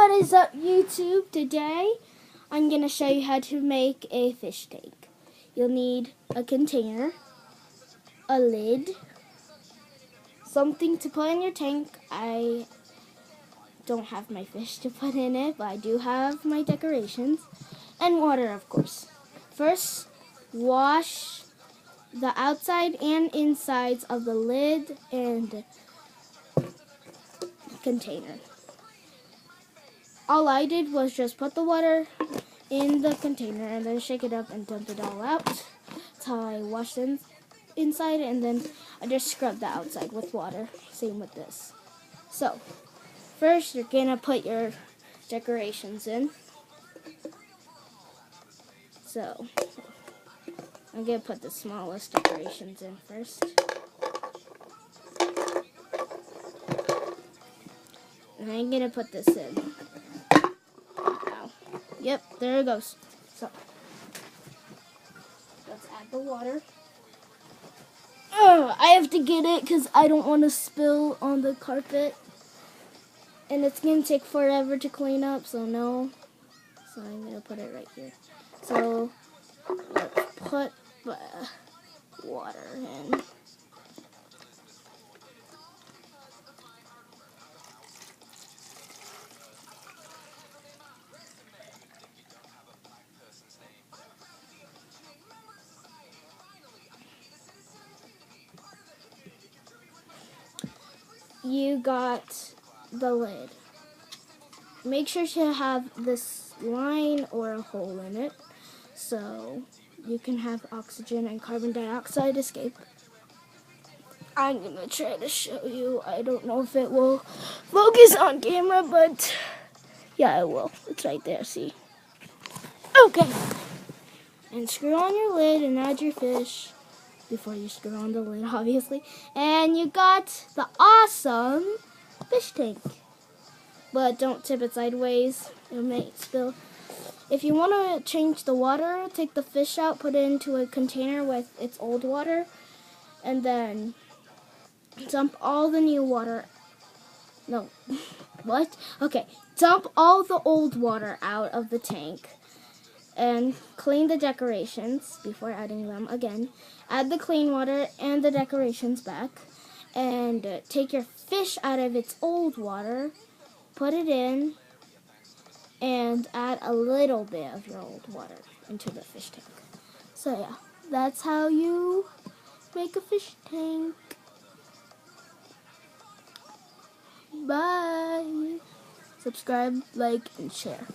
What is up, YouTube? Today I'm going to show you how to make a fish tank. You'll need a container, a lid, something to put in your tank. I don't have my fish to put in it, but I do have my decorations, and water, of course. First, wash the outside and insides of the lid and container. All I did was just put the water in the container and then shake it up and dump it all out. That's how I wash the inside, and then I just scrub the outside with water. Same with this. So, first you're gonna put your decorations in. So, I'm gonna put the smallest decorations in first. And I'm gonna put this in. Now, yep, there it goes. So, let's add the water. I have to get it because I don't want to spill on the carpet. And it's going to take forever to clean up, so no. So I'm going to put it right here. So let's put water in. You got the lid. Make sure to have this line or a hole in it so you can have oxygen and carbon dioxide escape. I'm going to try to show you. I don't know if it will focus on camera, but yeah, it will. It's right there, see? Okay. And screw on your lid and add your fish. Before you screw on the lid, obviously. And you got the awesome fish tank. But don't tip it sideways. It may spill. If you want to change the water, take the fish out, put it into a container with its old water, and then dump all the new water. No. What? Okay. Dump all the old water out of the tank. And clean the decorations before adding them again. Add the clean water and the decorations back. And take your fish out of its old water. Put it in. And add a little bit of your old water into the fish tank. So yeah, that's how you make a fish tank. Bye. Subscribe, like, and share.